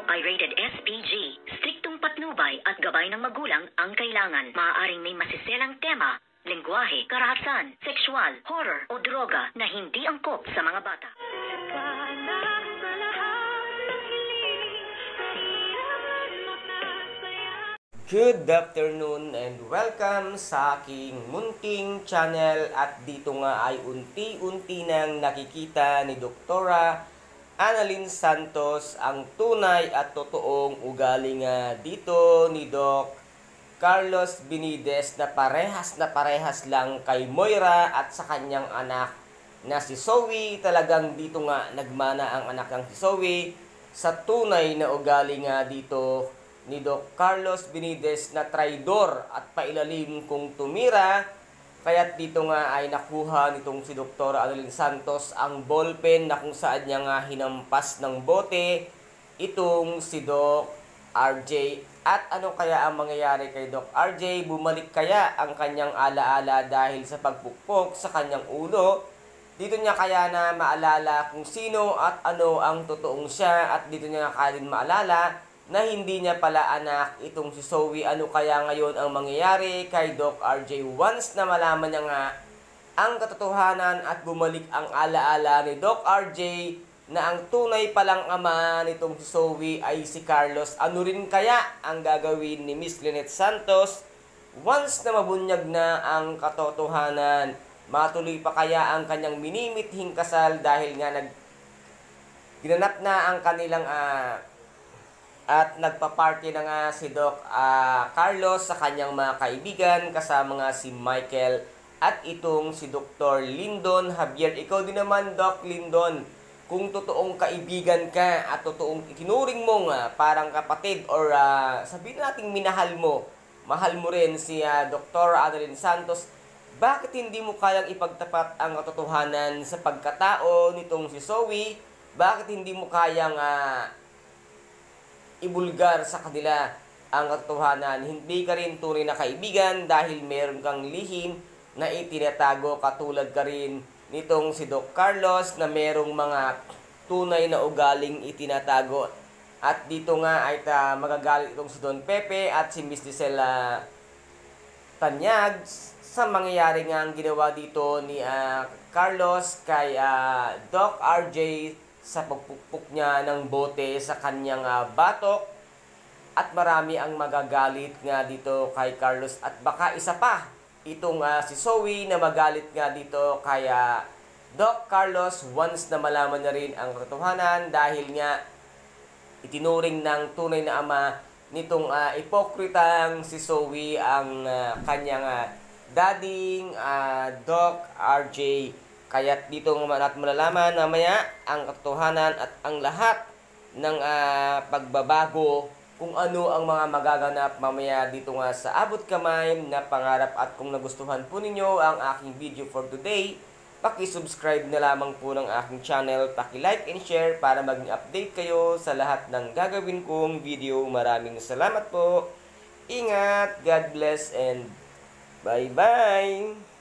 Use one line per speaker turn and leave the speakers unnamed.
ay rated SPG. Striktong patnubay at gabay ng magulang ang kailangan. Maaaring may masiselang tema, lengguwahe, karahasan, sexual, horror o droga na hindi angkop sa mga bata.
Good afternoon and welcome sa aking munting channel, at dito nga ay unti-unti nang nakikita ni Doktora Annalyn Santos ang tunay at totoong ugali nga dito ni Doc Carlos Benitez na parehas lang kay Moira at sa kanyang anak na si Zoe. Talagang dito nga nagmana ang anak ng si Zoe sa tunay na ugali nga dito ni Doc Carlos Benitez na traidor at pailalim kung tumira. Kaya't dito nga ay nakuha nitong si Dr. Annalyn Santos ang ballpen na kung saan niya nga hinampas ng bote itong si Doc RJ. At ano kaya ang mangyayari kay Doc RJ? Bumalik kaya ang kanyang alaala dahil sa pagpukpok sa kanyang ulo? Dito niya kaya na maalala kung sino at ano ang totoong siya, at dito niya kaya din maalala na hindi niya pala anak itong si Zoe. Ano kaya ngayon ang mangyayari kay Doc RJ once na malaman niya nga ang katotohanan at bumalik ang alaala ni Doc RJ na ang tunay palang ama nitong si Zoe ay si Carlos? Ano rin kaya ang gagawin ni Miss Lynette Santos once na mabunyag na ang katotohanan? Matuloy pa kaya ang kanyang minimithing kasal dahil nga ginanap na ang kanilang at nagpa-party na nga si Doc Carlos sa kanyang mga kaibigan kasama nga si Michael at itong si Dr. Lyndon Javier. Ikaw din naman, Doc Lyndon, kung totoong kaibigan ka at totoong itinuring mo nga parang kapatid or sabihin nating mahal mo rin si Dr. Annalyn Santos, bakit hindi mo kayang ipagtapat ang katotohanan sa pagkatao nitong si Zoe? Bakit hindi mo kayang ibulgar sa kanila ang katotohanan? Hindi ka rin tunay na kaibigan dahil meron kang lihim na itinatago, katulad ka rin nitong si Doc Carlos na merong mga tunay na ugaling itinatago. At dito nga ay magagalit itong si Don Pepe at si Miss Gisela Tanyag sa mangyayari nga ang ginawa dito ni Carlos kay Doc RJ sa pagpukpok niya ng bote sa kanyang batok. At marami ang magagalit nga dito kay Carlos, at baka isa pa itong si Zoe na magalit nga dito kay Doc Carlos once na malaman na rin ang katotohanan, dahil nga itinuring ng tunay na ama nitong ipokritang si Zoe ang kanyang dading Doc RJ. Kaya't dito natin malalaman mamaya ang katotohanan at ang lahat ng pagbabago kung ano ang mga magaganap mamaya dito nga sa Abot Kamay na Pangarap. At kung nagustuhan po ninyo ang aking video for today, paki-subscribe na lamang po ng aking channel, paki-like and share para maging update kayo sa lahat ng gagawin kong video. Maraming salamat po. Ingat, God bless, and bye-bye!